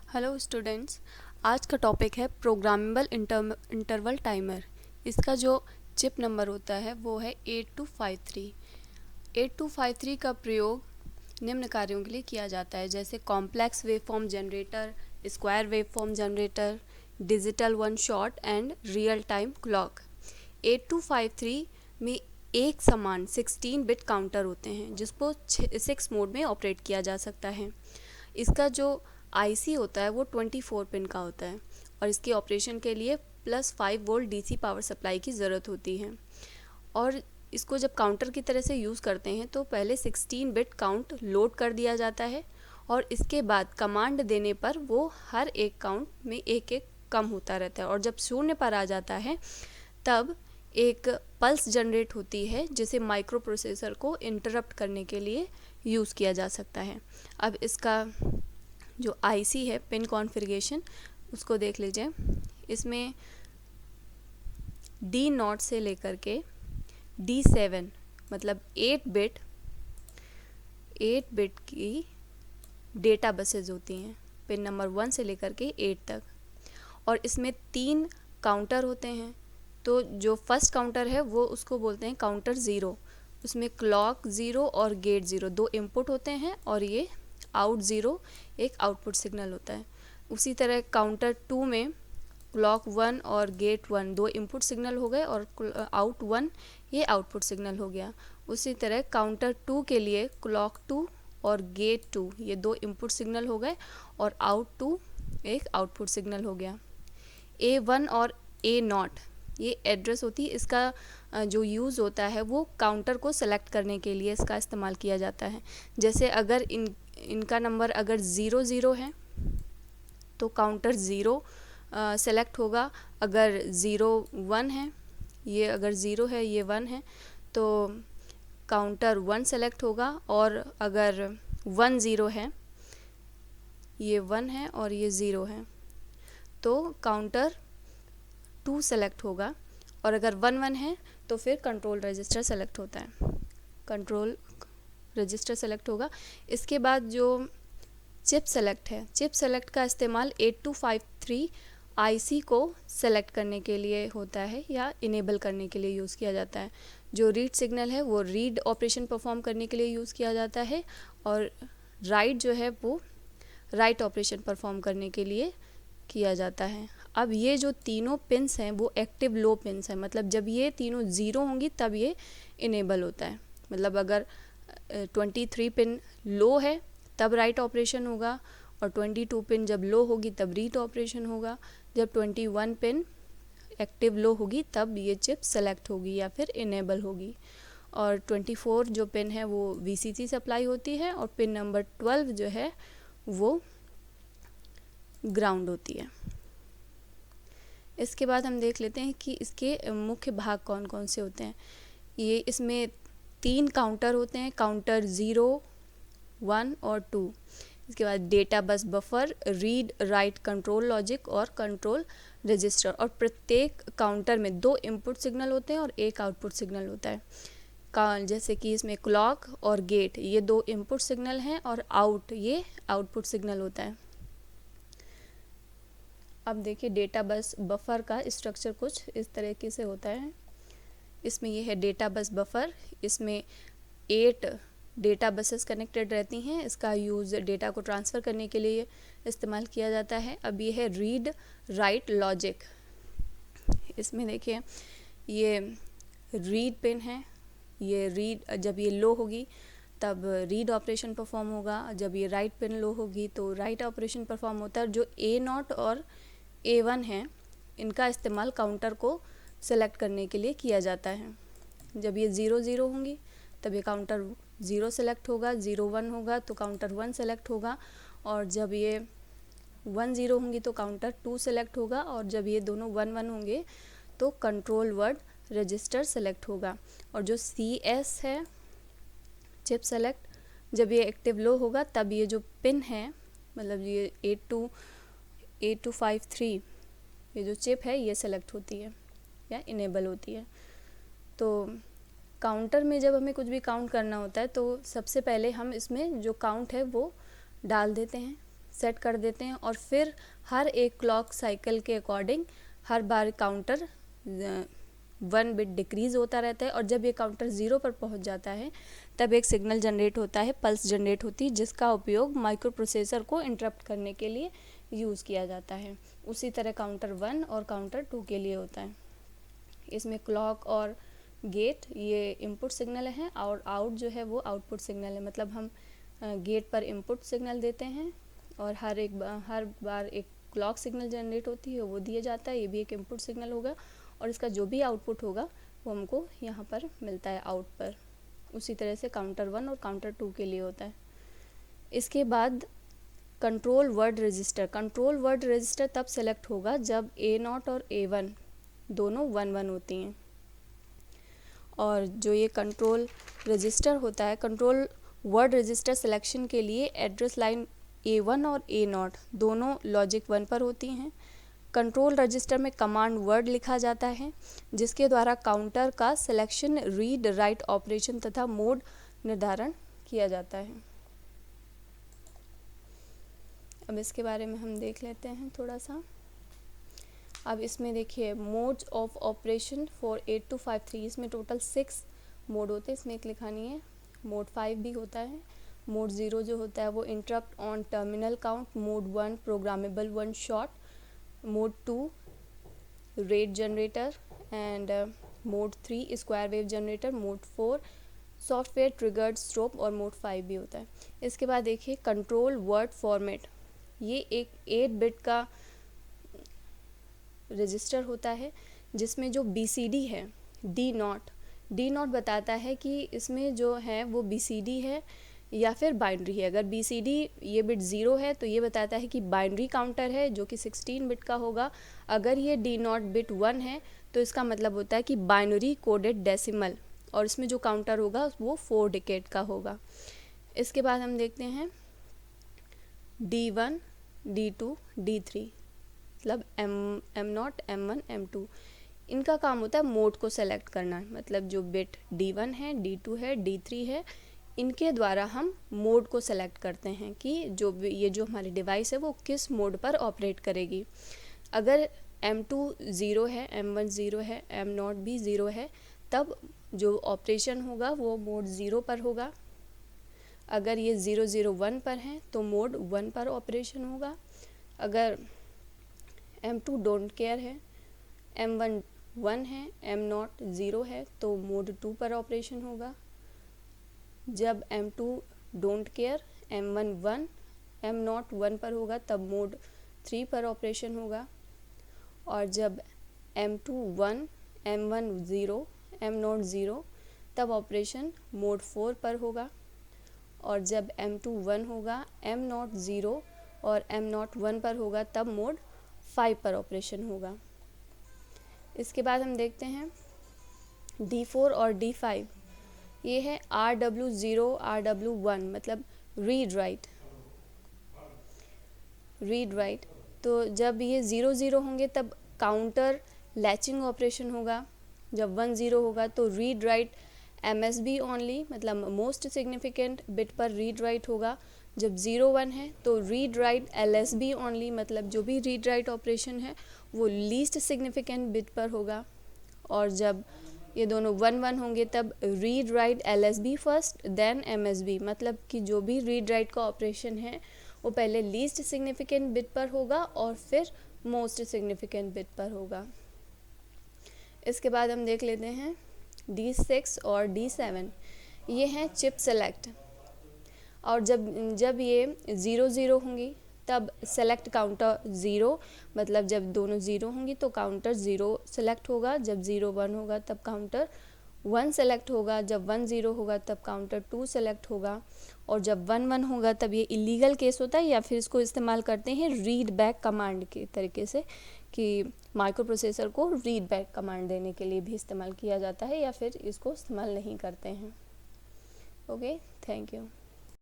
Hello students, आज का topic है प्रोग्रामेबल इंटरवल टाइमर। इसका जो चिप नंबर होता है वो है 8253। 8253 का प्रयोग निम्न कार्यों के लिए किया जाता है, जैसे complex waveform generator, square waveform generator, digital one shot and real time clock. 8253 में एक समान 16 बिट काउंटर होते हैं जिसको 6 मोड में ऑपरेट किया जा सकता है। इसका जो आईसी होता है वो 24 पिन का होता है और इसके ऑपरेशन के लिए +5 वोल्ट डीसी पावर सप्लाई की ज़रूरत होती है। और इसको जब काउंटर की तरह से यूज़ करते हैं तो पहले 16 बिट काउंट लोड कर दिया जाता है और इसके बाद कमांड देने पर वो हर एक काउंट में एक एक कम होता रहता है और जब 0 पर आ जाता है तब एक पल्स जनरेट होती है जिसे माइक्रो प्रोसेसर को इंटरप्ट करने के लिए यूज़ किया जा सकता है। अब इसका जो आईसी है पिन कॉन्फ़िगरेशन उसको देख लीजिए। इसमें D0 से लेकर के D7 मतलब 8 बिट की डेटा बसेज होती हैं, पिन नंबर 1 से लेकर के 8 तक। और इसमें 3 काउंटर होते हैं। तो जो फर्स्ट काउंटर है वो उसको बोलते हैं काउंटर 0। उसमें क्लॉक 0 और गेट 0 दो इनपुट होते हैं और ये आउट 0 एक आउटपुट सिग्नल होता है। उसी तरह काउंटर 2 में क्लॉक 1 और गेट 1 दो इनपुट सिग्नल हो गए और आउट 1 ये आउटपुट सिग्नल हो गया। उसी तरह काउंटर 2 के लिए क्लॉक 2 और गेट 2 ये दो इनपुट सिग्नल हो गए और आउट 2 एक आउटपुट सिग्नल हो गया। A1 और A0 ये एड्रेस होती है। इसका जो यूज़ होता है वो काउंटर को सेलेक्ट करने के लिए इसका इस्तेमाल किया जाता है। जैसे अगर इनका नंबर अगर 00 है तो काउंटर 0 सेलेक्ट होगा। अगर 01 है, ये अगर 0 है ये 1 है तो काउंटर 1 सेलेक्ट होगा। और अगर 10 है, ये 1 है और ये 0 है तो काउंटर 2 सेलेक्ट होगा। और अगर 11 है तो फिर कंट्रोल रजिस्टर सेलेक्ट होता है, कंट्रोल रजिस्टर सेलेक्ट होगा। इसके बाद जो चिप सेलेक्ट है, चिप सेलेक्ट का इस्तेमाल 8253 आईसी को सेलेक्ट करने के लिए होता है या इनेबल करने के लिए यूज़ किया जाता है। जो रीड सिग्नल है वो रीड ऑपरेशन परफॉर्म करने के लिए यूज़ किया जाता है और राइट जो है वो राइट ऑपरेशन परफॉर्म करने के लिए किया जाता है। अब ये जो तीनों पिन्स हैं वो एक्टिव लो पिन्स हैं, मतलब जब ये तीनों 0 होंगी तब ये इनेबल होता है। मतलब अगर 23 पिन लो है तब राइट ऑपरेशन होगा और 22 पिन जब लो होगी तब रीड ऑपरेशन होगा। जब 21 पिन एक्टिव लो होगी तब ये चिप सेलेक्ट होगी या फिर इनेबल होगी। और 24 जो पिन है वो वीसीसी सप्लाई होती है और पिन नंबर 12 जो है वो ग्राउंड होती है। इसके बाद हम देख लेते हैं कि इसके मुख्य भाग कौन कौन से होते हैं। ये इसमें 3 काउंटर होते हैं, काउंटर 0, 1 और 2। इसके बाद data bus buffer, read write control logic और कंट्रोल रजिस्टर। और प्रत्येक काउंटर में 2 इनपुट सिग्नल होते हैं और 1 आउटपुट सिग्नल होता है। जैसे कि इसमें क्लॉक और गेट ये 2 इनपुट सिग्नल हैं और आउट ये आउटपुट सिग्नल होता है। अब देखिए डेटा बस बफर का स्ट्रक्चर कुछ इस तरीके से होता है। इसमें ये है डेटा बस बफर। इसमें 8 डेटा बसेस कनेक्टेड रहती हैं। इसका यूज़ डेटा को ट्रांसफ़र करने के लिए इस्तेमाल किया जाता है। अब ये है रीड राइट लॉजिक। इसमें देखिए ये रीड पिन है। ये रीड जब ये लो होगी तब रीड ऑपरेशन परफॉर्म होगा, जब ये राइट पिन लो होगी तो राइट ऑपरेशन परफॉर्म होता है। जो A0 और A1 है इनका इस्तेमाल काउंटर को सेलेक्ट करने के लिए किया जाता है। जब ये 00 होंगी तब ये काउंटर 0 सेलेक्ट होगा, 01 होगा तो काउंटर 1 सेलेक्ट होगा और जब ये 10 होंगी तो काउंटर 2 सेलेक्ट होगा और जब ये दोनों 11 होंगे तो कंट्रोल वर्ड रजिस्टर सेलेक्ट होगा। और जो CS है चिप सेलेक्ट, जब ये एक्टिव लो होगा तब ये जो पिन है मतलब ये 8253 ये जो चिप है ये सेलेक्ट होती है या इनेबल होती है। तो काउंटर में जब हमें कुछ भी काउंट करना होता है तो सबसे पहले हम इसमें जो काउंट है वो डाल देते हैं सेट कर देते हैं और फिर हर एक क्लॉक साइकिल के अकॉर्डिंग हर बार काउंटर 1 बिट डिक्रीज़ होता रहता है और जब ये काउंटर 0 पर पहुंच जाता है तब एक सिग्नल जनरेट होता है, पल्स जनरेट होती है, जिसका उपयोग माइक्रो प्रोसेसर को इंटरप्ट करने के लिए यूज़ किया जाता है। उसी तरह काउंटर 1 और काउंटर 2 के लिए होता है। इसमें क्लॉक और गेट ये इनपुट सिग्नल हैं और आउट जो है वो आउटपुट सिग्नल है। मतलब हम गेट पर इनपुट सिग्नल देते हैं और हर बार एक क्लॉक सिग्नल जनरेट होती है, वो दिया जाता है, ये भी एक इनपुट सिग्नल होगा और इसका जो भी आउटपुट होगा वो हमको यहाँ पर मिलता है आउट पर। उसी तरह से काउंटर 1 और काउंटर 2 के लिए होता है। इसके बाद control word register. Control word register तब सेलेक्ट होगा जब A0 और A1 दोनों 1-1 होती हैं। और जो ये कंट्रोल रजिस्टर होता है, कंट्रोल वर्ड रजिस्टर सिलेक्शन के लिए एड्रेस लाइन A1 और A0 दोनों लॉजिक 1 पर होती हैं। कंट्रोल रजिस्टर में कमांड वर्ड लिखा जाता है जिसके द्वारा काउंटर का सिलेक्शन, रीड राइट ऑपरेशन तथा मोड निर्धारण किया जाता है। अब इसके बारे में हम देख लेते हैं थोड़ा सा। अब इसमें देखिए मोड्स ऑफ ऑपरेशन फॉर 8253, इसमें टोटल 6 मोड होते हैं, इसमें एक लिखानी है। मोड 5 भी होता है। मोड 0 जो होता है वो interrupt on terminal count. Mode 1 programmable 1 shot. Mode 2 rate generator and mode 3 square wave generator. Mode 4 software triggered strobe और मोड 5 भी होता है। इसके बाद देखिए कंट्रोल वर्ड फॉर्मेट, ये एक 8 बिट का रजिस्टर होता है जिसमें जो BCD है D0 बताता है कि इसमें जो है वो BCD है या फिर बाइनरी है। अगर BCD ये बिट 0 है तो ये बताता है कि बाइनरी काउंटर है जो कि 16 बिट का होगा। अगर ये D0 बिट 1 है तो इसका मतलब होता है कि बाइनरी कोडेड डेसिमल, और इसमें जो काउंटर होगा वो 4 डिकेट का होगा। इसके बाद हम देखते हैं D1, D2, D3, मतलब M0, M1, M2, इनका काम होता है मोड को सेलेक्ट करना। मतलब जो बिट D1 है, D2 है, D3 है, इनके द्वारा हम मोड को सेलेक्ट करते हैं कि ये जो हमारी डिवाइस है वो किस मोड पर ऑपरेट करेगी। अगर M2 0 है, M1 0 है, M0 भी 0 है, तब जो ऑपरेशन होगा वो मोड 0 पर होगा। अगर ये 001 पर है तो मोड 1 पर ऑपरेशन होगा। अगर M2 डोंट केयर है, M1 1 है, M0 0 है तो मोड 2 पर ऑपरेशन होगा। जब M2 don't care, M1 1, M0 1 पर होगा तब मोड 3 पर ऑपरेशन होगा। और जब M2 1, M1 0, M0 0 तब ऑपरेशन मोड 4 पर होगा। और जब M2 1 होगा, M0 0 और M0 1 पर होगा तब मोड 5 पर ऑपरेशन होगा। इसके बाद हम देखते हैं D4 और D5, ये है RW0, RW1, मतलब रीड राइट। तो जब ये 0-0 होंगे तब काउंटर लैचिंग ऑपरेशन होगा। जब 1-0 होगा तो रीड राइट MSB ओनली, मतलब मोस्ट सिग्निफिकेंट बिट पर रीड राइट होगा। जब 0-1 है तो रीड राइट LSB ओनली, मतलब जो भी रीड राइट ऑपरेशन है वो लीस्ट सिग्निफिकेंट बिट पर होगा। और जब ये दोनों 1-1 होंगे तब read right LSB first then MSB, मतलब कि जो भी रीड राइट का ऑपरेशन है वो पहले लीस्ट सिग्निफिकेंट बिट पर होगा और फिर मोस्ट सिग्निफिकेंट बिट पर होगा। इसके बाद हम देख लेते हैं D6 और D7, ये हैं चिप सेलेक्ट। और जब ये 0-0 होंगी तब सेलेक्ट काउंटर 0, मतलब जब दोनों 0 होंगी तो काउंटर 0 सेलेक्ट होगा। जब 0-1 होगा तब काउंटर 1 सेलेक्ट होगा। जब 1-0 होगा तब काउंटर 2 सेलेक्ट होगा। और जब 1-1 होगा तब ये इलीगल केस होता है, या फिर इसको इस्तेमाल करते हैं रीड बैक कमांड के तरीके से, कि माइक्रो प्रोसेसर को रीड बैक कमांड देने के लिए भी इस्तेमाल किया जाता है, या फिर इसको इस्तेमाल नहीं करते हैं। Okay, thank you.